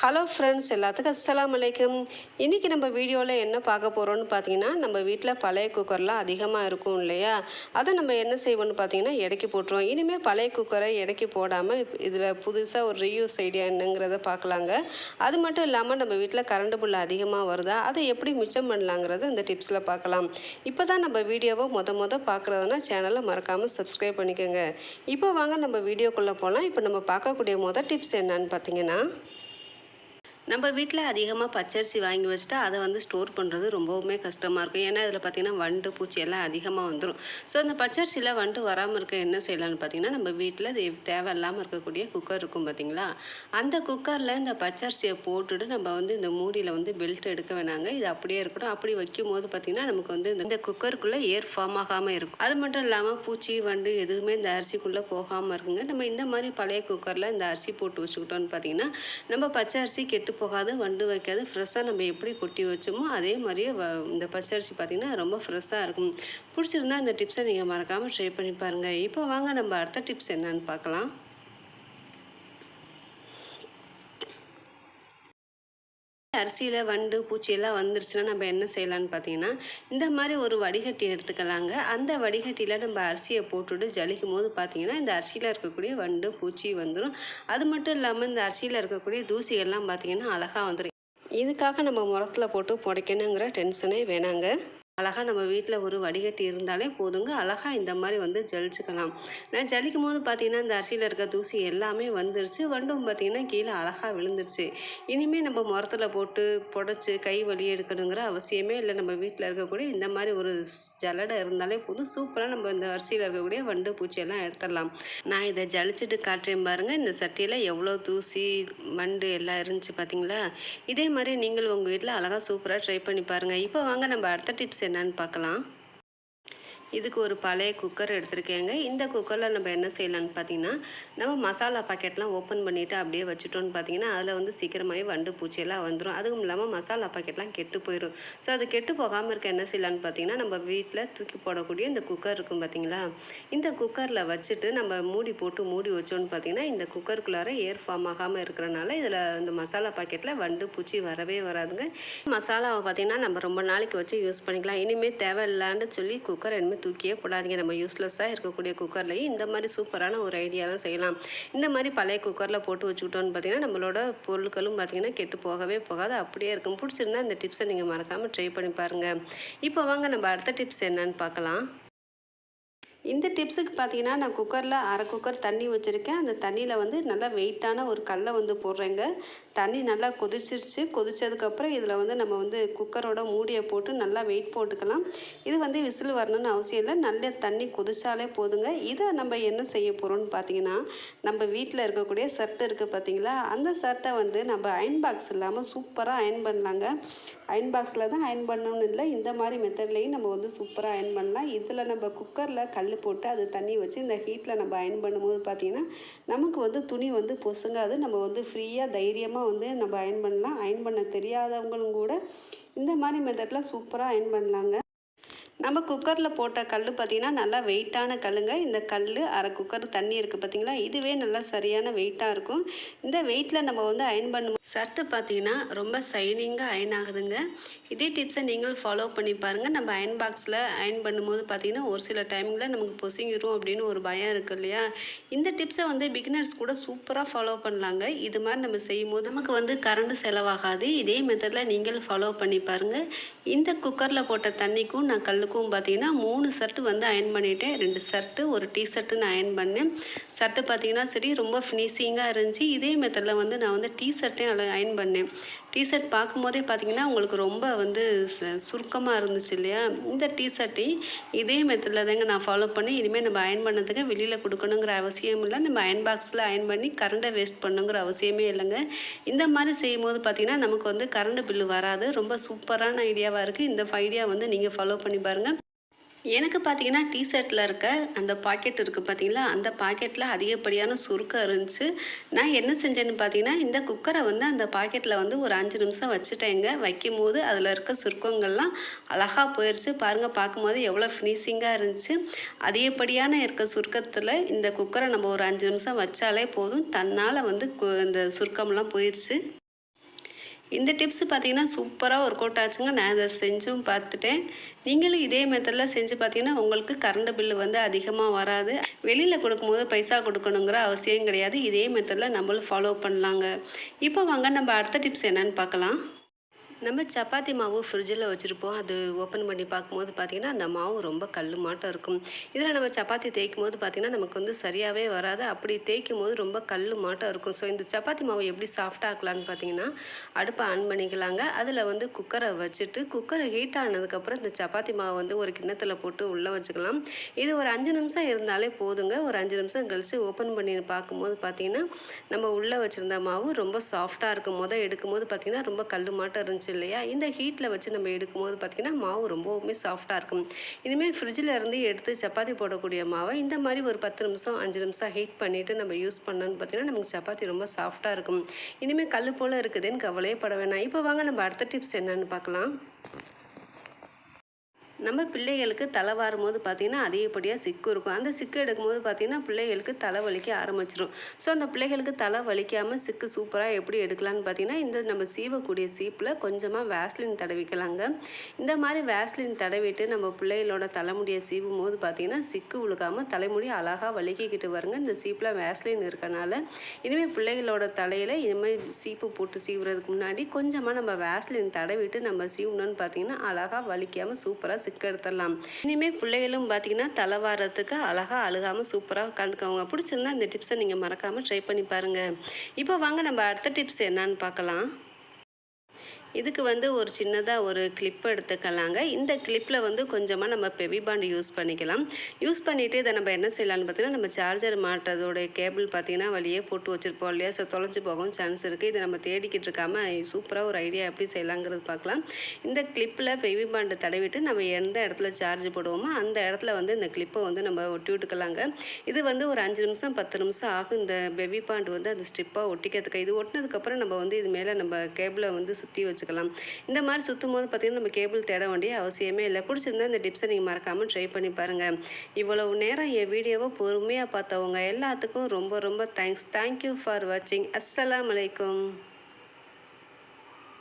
Hello friends, எல்லாத்துக்கும் அஸ்ஸலாமு அலைக்கும். இன்றைக்கி நம்ம வீடியோவில் என்ன பார்க்க போகிறோன்னு பார்த்தீங்கன்னா, நம்ம வீட்டில் பழைய குக்கர்லாம் அதிகமாக இருக்கும் இல்லையா, அதை நம்ம என்ன செய்வோன்னு பார்த்தீங்கன்னா எடைக்கு போட்டுருவோம். இனிமேல் பழைய குக்கரை எடைக்கு போடாமல் இதில் புதுசாக ஒரு ரீயூஸ் ஐடியா என்னங்கிறத பார்க்கலாங்க. அது மட்டும் இல்லாமல் நம்ம வீட்டில் கரண்ட் பில் அதிகமாக வருதா, அதை எப்படி மிச்சம் பண்ணலாங்கிறத இந்த டிப்ஸில் பார்க்கலாம். இப்போ தான் நம்ம வீடியோவை மொத பார்க்குறதுனா சேனலை மறக்காமல் சப்ஸ்கிரைப் பண்ணிக்கோங்க. இப்போ வாங்க நம்ம வீடியோக்குள்ளே போகலாம். இப்போ நம்ம பார்க்கக்கூடிய டிப்ஸ் என்னன்னு பார்த்தீங்கன்னா, நம்ம வீட்டில் அதிகமாக பச்சரிசி வாங்கி வச்சுட்டா அதை ஸ்டோர் பண்ணுறது ரொம்பவுமே கஷ்டமாக இருக்கும். ஏன்னா இதில் பார்த்திங்கன்னா வண்டு பூச்சி எல்லாம் அதிகமாக வந்துடும். ஸோ அந்த பச்சரிசியில் வண்டு வராமல் இருக்க என்ன செய்யலான்னு பார்த்திங்கன்னா, நம்ம வீட்டில் தேவையில்லாமல் இருக்கக்கூடிய குக்கர் இருக்கும் பார்த்திங்களா, அந்த குக்கரில் இந்த பச்சரிசியை போட்டுட்டு நம்ம இந்த மூடியில் பெல்ட் எடுக்க வேணாங்க. இது அப்படியே இருக்கட்டும். அப்படி வைக்கும் போது பார்த்திங்கன்னா நமக்கு இந்த குக்கருக்குள்ளே ஏர் ஃபார்ம் ஆகாமல் இருக்கும். அது மட்டும் இல்லாமல் பூச்சி வண்டு எதுவுமே இந்த அரிசிக்குள்ளே போகாமல் இருக்குங்க. நம்ம இந்த மாதிரி பழைய குக்கரில் இந்த அரிசி போட்டு வச்சுக்கிட்டோன்னு பார்த்திங்கன்னா, நம்ம பச்சரிசி கெட்டு போகாது, வண்டு வைக்காது. ஃப்ரெஷ்ஷாக நம்ம எப்படி கொட்டி வச்சோமோ அதே மாதிரியே இந்த பச்சரிசி பார்த்திங்கன்னா ரொம்ப ஃப்ரெஷ்ஷாக இருக்கும். பிடிச்சிருந்தா இந்த டிப்ஸை நீங்கள் மறக்காமல் ட்ரை பண்ணி பாருங்கள். இப்போ வாங்க நம்ம அடுத்த டிப்ஸ் என்னன்னு பார்க்கலாம். அரிசியில் வண்டு பூச்சியெல்லாம் வந்துருச்சுன்னா நம்ம என்ன செய்யலான்னு பார்த்தீங்கன்னா, இந்த மாதிரி ஒரு வடிகட்டி எடுத்துக்கலாங்க. அந்த வடிகட்டியில் நம்ம அரிசியை போட்டுட்டு ஜலிக்கும் போது பார்த்தீங்கன்னா இந்த அரிசியில் இருக்கக்கூடிய வண்டு பூச்சி வந்துடும். அது மட்டும் இல்லாமல் இந்த அரிசியில் இருக்கக்கூடிய தூசிகள்லாம் பார்த்தீங்கன்னா அழகாக வந்துடும். இதுக்காக நம்ம முரத்தில் போட்டு புடைக்கணுங்கிற டென்ஷனே வேணாங்க. அழகாக நம்ம வீட்டில் ஒரு வடிகட்டி இருந்தாலே போதுங்க. அழகாக இந்த மாதிரி ஜலிச்சுக்கலாம். நான் ஜலிக்கும் போது பார்த்தீங்கன்னா இந்த அரிசியில் இருக்க தூசி எல்லாமே வந்துருச்சு. வண்டும் பார்த்திங்கன்னா கீழே அழகாக விழுந்துருச்சு. இனிமேல் நம்ம முரத்தில் போட்டு புடைச்சி கை வலி எடுக்கணுங்கிற அவசியமே இல்லை. நம்ம வீட்டில் இருக்கக்கூடிய இந்த மாதிரி ஒரு ஜல்லடை இருந்தாலே போதும். சூப்பராக நம்ம இந்த அரிசியில் இருக்கக்கூடிய வண்டு பூச்சியெல்லாம் எடுத்துடலாம். நான் இதை ஜலிச்சுட்டு காட்டுறேன் பாருங்கள். இந்த சட்டியில் எவ்வளோ தூசி வண்டு எல்லாம் இருந்துச்சு பார்த்தீங்களா. இதே மாதிரி நீங்கள் உங்கள் வீட்டில் அழகாக சூப்பராக ட்ரை பண்ணி பாருங்கள். இப்போ வாங்க நம்ம அடுத்த டிப்ஸ் என்னன்னு பார்க்கலாம். இதுக்கு ஒரு பழைய குக்கர் எடுத்திருக்கேங்க. இந்த குக்கரில் நம்ம என்ன செய்யலான்னு பார்த்தீங்கன்னா, நம்ம மசாலா பாக்கெட்லாம் ஓப்பன் பண்ணிவிட்டு அப்படியே வச்சுட்டோன்னு பார்த்தீங்கன்னா அதில் சீக்கிரமாகவே வண்டு பூச்சியெல்லாம் வந்துடும். அதுவும் இல்லாமல் மசாலா பாக்கெட்லாம் கெட்டு போயிடும். ஸோ அது கெட்டு போகாமல் இருக்க என்ன செய்யலான்னு பார்த்தீங்கன்னா, நம்ம வீட்டில் தூக்கி போடக்கூடிய இந்த குக்கர் இருக்கும் பார்த்தீங்களா, இந்த குக்கரில் வச்சுட்டு நம்ம மூடி போட்டு மூடி வச்சோன்னு பார்த்தீங்கன்னா இந்த குக்கருக்குள்ளார ஏர் ஃபார்ம் ஆகாமல் இருக்கிறனால இதில் இந்த மசாலா பாக்கெட்டில் வண்டு பூச்சி வரவே வராதுங்க. மசாலாவை பார்த்திங்கன்னா நம்ம ரொம்ப நாளைக்கு வச்சு யூஸ் பண்ணிக்கலாம். இனிமேல் தேவையில்லான்னு சொல்லி குக்கர் இனிமேல் தூக்கியே போடாதீங்க. நம்ம யூஸ்லெஸ்ஸாக இருக்கக்கூடிய குக்கர்லேயும் இந்த மாதிரி சூப்பரான ஒரு ஐடியாலாம் செய்யலாம். இந்த மாதிரி பழைய குக்கரில் போட்டு வச்சுக்கிட்டோன்னு பார்த்தீங்கன்னா நம்மளோட பொருட்களும் பார்த்திங்கன்னா கெட்டு போகவே போகாது, அப்படியே இருக்கும். பிடிச்சிருந்தா இந்த டிப்ஸை நீங்கள் மறக்காமல் ட்ரை பண்ணி பாருங்கள். இப்போ வாங்க நம்ம அடுத்த டிப்ஸ் என்னன்னு பார்க்கலாம். இந்த டிப்ஸுக்கு பார்த்தீங்கன்னா நான் குக்கரில் அரை குக்கர் தண்ணி வச்சுருக்கேன். அந்த தண்ணியில் நல்லா வெயிட்டான ஒரு கல்லை போடுறேங்க. தண்ணி நல்லா கொதிச்சிருச்சு. கொதித்ததுக்கப்புறம் இதில் நம்ம குக்கரோட மூடியை போட்டு நல்லா வெயிட் போட்டுக்கலாம். இது விசில் வரணும்னு அவசியம் இல்லை. நல்ல தண்ணி கொதிச்சாலே போதுங்க. இதை நம்ம என்ன செய்ய போகிறோம்னு பார்த்தீங்கன்னா, நம்ம வீட்டில் இருக்கக்கூடிய ஷர்ட் இருக்குது பார்த்தீங்களா, அந்த ஷர்ட்டை நம்ம அயன் பாக்ஸ் இல்லாமல் சூப்பராக அயன் பண்ணலாங்க. அயன் பாக்ஸில் தான் அயன் பண்ணணும்னு இல்லை, இந்த மாதிரி மெத்தட்லேயும் நம்ம சூப்பராக அயன் பண்ணலாம். இதில் நம்ம குக்கரில் கல் போட்டு அது தண்ணி வச்சு இந்த ஹீட்டில் நம்ம அயன் பண்ணும்போது பார்த்திங்கன்னா நமக்கு துணி பொசுங்காது. நம்ம ஃப்ரீயாக தைரியமாக நம்ம அயன் பண்ணலாம். அயன் பண்ண தெரியாதவங்களும் கூட இந்த மாதிரி மெத்தடில் சூப்பராக அயன் பண்ணலாங்க. நம்ம குக்கரில் போட்ட கல் பார்த்திங்கன்னா நல்லா வெயிட்டான கல்லுங்க. இந்த கல் அரை குக்கர் தண்ணி இருக்குது பார்த்திங்களா, இதுவே நல்லா சரியான வெயிட்டாக இருக்கும். இந்த வெயிட்டில் நம்ம அயன் பண்ணும் ஷர்ட்டு பார்த்திங்கன்னா ரொம்ப ஷைனிங்காக அயன் ஆகுதுங்க. இதே டிப்ஸை நீங்கள் ஃபாலோ பண்ணி பாருங்கள். நம்ம அயன் பாக்ஸில் அயன் பண்ணும்போது பார்த்திங்கன்னா ஒரு சில டைமில் நமக்கு பொசுங்கிரும் அப்படின்னு ஒரு பயம் இருக்குது இல்லையா. இந்த டிப்ஸை பிகினர்ஸ் கூட சூப்பராக ஃபாலோ பண்ணலாங்க. இது மாதிரி நம்ம செய்யும்போது நமக்கு கரண்ட் செலவாகாது. இதே மெத்தடில் நீங்கள் ஃபாலோ பண்ணி பாருங்கள். இந்த குக்கரில் போட்ட தண்ணிக்கும் நான் கல்லுக்கும் பார்த்திங்கன்னா 3 ஷர்ட்டு அயன் பண்ணிவிட்டேன். 2 ஷர்ட்டு ஒரு டிஷர்ட்டு நான் அயன் பண்ணேன். ஷர்ட்டு பார்த்திங்கன்னா சரி ரொம்ப ஃபினிஷிங்காக இருந்துச்சு. இதே மெத்தடில் நான் டிஷர்ட்டையும் அயன் பண்ணேன். டிஷர்ட் பார்க்கும்போதே பார்த்திங்கன்னா உங்களுக்கு ரொம்ப சுருக்கமாக இருந்துச்சு இல்லையா. இந்த டிஷர்ட்டையும் இதே மெத்தடில் தாங்க நான் ஃபாலோ பண்ணி இனிமேல் நம்ம அயன் பண்ணதுக்கு வெளியில் கொடுக்கணுங்கிற அவசியம் இல்லை. நம்ம அயன் பாக்ஸில் அயன் பண்ணி கரண்ட்டை வேஸ்ட் பண்ணுங்கிற அவசியமே இல்லைங்க. இந்த மாதிரி செய்யும்போது பார்த்திங்கன்னா நமக்கு கரண்ட் பில்லு வராது. ரொம்ப சூப்பரான ஐடியாவாக இருக்குது. இந்த ஐடியா நீங்கள் ஃபாலோ பண்ணி பாருங்கள். எனக்கு பார்த்தீங்கன்னா டிஷர்ட்டில் இருக்க அந்த பாக்கெட் இருக்குது பார்த்தீங்களா, அந்த பாக்கெட்டில் அதிகப்படியான சுருக்கம் இருந்துச்சு. நான் என்ன செஞ்சேன்னு பார்த்தீங்கன்னா, இந்த குக்கரை அந்த பாக்கெட்டில் ஒரு 5 நிமிஷம் வச்சுட்டேங்க. வைக்கும்போது அதில் இருக்க சுருக்கங்கள்லாம் அழகாக போயிடுச்சு. பாருங்கள், பார்க்கும்போது எவ்வளோ ஃபினிஷிங்காக இருந்துச்சு. அதிகப்படியான இருக்க சுருக்கத்தில் இந்த குக்கரை நம்ம ஒரு 5 நிமிஷம் வச்சாலே போதும், தன்னால் இந்த சுருக்கம்லாம் போயிடுச்சு. இந்த டிப்ஸ் பார்த்தீங்கன்னா சூப்பராக ஒர்க் அவுட் ஆச்சுங்க. நான் இதை செஞ்சும் பார்த்துட்டேன். நீங்களும் இதே மெத்தடில் செஞ்சு பார்த்தீங்கன்னா உங்களுக்கு கரண்ட் பில்லு வந்து அதிகமாக வராது. வெளியில் கொடுக்கும்போது பைசா கொடுக்கணுங்கிற அவசியம் கிடையாது. இதே மெத்தடில் நம்மளும் ஃபாலோ பண்ணலாங்க. இப்போ வாங்க நம்ம அடுத்த டிப்ஸ் என்னன்னு பார்க்கலாம். நம்ம சப்பாத்தி மாவு ஃப்ரிட்ஜில் வச்சுருப்போம். அது ஓப்பன் பண்ணி பார்க்கும்போது பார்த்திங்கன்னா அந்த மாவு ரொம்ப கல் மாட்டம் இருக்கும். இதில் நம்ம சப்பாத்தி தேய்க்கும் போது பார்த்திங்கன்னா நமக்கு வந்து சரியாகவே வராது. அப்படி தேய்க்கும் போது ரொம்ப கல் மாட்டம் இருக்கும். ஸோ இந்த சப்பாத்தி மாவு எப்படி சாஃப்டாக ஆக்கலான்னு பார்த்தீங்கன்னா, அடுப்பை ஆன் பண்ணிக்கலாங்க. அதில் வந்து குக்கரை வச்சுட்டு குக்கரை ஹீட் ஆனதுக்கப்புறம் இந்த சப்பாத்தி மாவு வந்து ஒரு கிண்ணத்தில் போட்டு உள்ளே வச்சுக்கலாம். இது ஒரு 5 நிமிஷம் இருந்தாலே போதுங்க. ஒரு 5 நிமிஷம் கழித்து ஓப்பன் பண்ணி பார்க்கும்போது பார்த்திங்கன்னா நம்ம உள்ளே வச்சுருந்த மாவு ரொம்ப சாஃப்டாக இருக்கும். எடுக்கும்போது பார்த்திங்கன்னா ரொம்ப கல் மாட்டம் இருந்துச்சு இல்லையா? இந்த ஹீட்டில் வச்சு நம்ம எடுக்கும்போது பார்த்திங்கன்னா மாவு ரொம்பவுமே சாஃப்டாக இருக்கும். இனிமேல் ஃப்ரிட்ஜில் இருந்து எடுத்து சப்பாத்தி போடக்கூடிய மாவை இந்த மாதிரி ஒரு 10 நிமிஷம் 5 நிமிஷம் ஹீட் பண்ணிவிட்டு நம்ம யூஸ் பண்ணோன்னு பார்த்திங்கன்னா நமக்கு சப்பாத்தி ரொம்ப சாஃப்டாக இருக்கும். இனிமேல் கல் போல் இருக்குதுன்னு கவலையே பட வேணாம். இப்போ வாங்க நம்ம அடுத்த டிப்ஸ் என்னன்னு பார்க்கலாம். நம்ம பிள்ளைகளுக்கு தலை வாரும் போது பார்த்திங்கன்னா அதிகப்படியாக சிக்கு இருக்கும். அந்த சிக்கு எடுக்கும்போது பார்த்திங்கன்னா பிள்ளைகளுக்கு தலை வலிக்க ஆரம்பிச்சிடும். ஸோ அந்த பிள்ளைகளுக்கு தலை வலிக்காமல் சிக்கு சூப்பராக எப்படி எடுக்கலான்னு பார்த்திங்கன்னா, இந்த நம்ம சீவக்கூடிய சீப்பில் கொஞ்சமாக வேஸ்லின் தடவிக்கலாங்க. இந்த மாதிரி வேஸ்லின் தடவிட்டு நம்ம பிள்ளைகளோட தலைமுடியை சீவும் போது பார்த்திங்கன்னா சிக்கு விழுக்காமல் தலைமுடி அழகாக வலிக்கிக்கிட்டு வருங்க. இந்த சீப்பில் வேஸ்லின் இருக்கனால இனிமேல் பிள்ளைகளோட தலையில் இனிமேல் சீப்பு போட்டு சீவுறதுக்கு முன்னாடி கொஞ்சமாக நம்ம வேஸ்லின் தடவிட்டு நம்ம சீவணும்னு பார்த்திங்கன்னா அழகாக வலிக்காமல் சூப்பராக சிக்கு எடுத்துடலாம். இனிமேல் பிள்ளைகளும் பார்த்தீங்கன்னா தலை வாரத்துக்கு அழகாக அழுகாமல் சூப்பராக உட்காந்துக்கோங்க. பிடிச்சிருந்தா இந்த டிப்ஸை நீங்கள் மறக்காமல் ட்ரை பண்ணி பாருங்கள். இப்போ வாங்க நம்ம அடுத்த டிப்ஸ் என்னன்னு பார்க்கலாம். இதுக்கு வந்து ஒரு சின்னதாக ஒரு கிளிப் எடுத்துக்கலாங்க. இந்த கிளிப்பில் வந்து கொஞ்சமாக நம்ம பெவி பாண்ட் யூஸ் பண்ணிக்கலாம். யூஸ் பண்ணிவிட்டு இதை நம்ம என்ன செய்யலாம்னு பார்த்தீங்கன்னா, நம்ம சார்ஜர் மாட்டுறதோடைய கேபிள் பார்த்திங்கன்னா வழியே போட்டு வச்சுருப்போம் இல்லையா? ஸோ தொலைஞ்சு போகவும் சான்ஸ் இருக்குது. இதை நம்ம தேடிக்கிட்டு இருக்காமல் சூப்பராக ஒரு ஐடியா எப்படி செய்யலாங்கிறது பார்க்கலாம். இந்த கிளிப்பில் பெவி பாண்டு தடவிட்டு நம்ம எந்த இடத்துல சார்ஜ் போடுவோமோ அந்த இடத்துல வந்து இந்த கிளிப்பை வந்து நம்ம ஒட்டி விட்டுக்கலாங்க. இது வந்து ஒரு 5 நிமிஷம் 10 நிமிஷம் ஆகும் இந்த பெவி பாண்ட் வந்து அந்த ஸ்ட்ரிப்பாக ஒட்டிக்கிறதுக்கு. இது ஒட்டினதுக்கப்புறம் நம்ம வந்து இது மேலே நம்ம கேபிளை வந்து சுற்றி வச்சுக்கலாம். இந்த மாதிரி சுற்றும் போது பார்த்திங்கன்னா நம்ம கேபிள் தேட வேண்டிய அவசியமே இல்லை. பிடிச்சிருந்தா இந்த டிப்ஸை நீங்கள் மறக்காமல் ட்ரை பண்ணி பாருங்கள். இவ்வளவு நேரம் என் வீடியோவை பொறுமையாக பார்த்தவங்க எல்லாத்துக்கும் ரொம்ப ரொம்ப தேங்க்ஸ். தேங்க்யூ ஃபார் வாட்சிங். அஸ்ஸலாமு அலைக்கும்.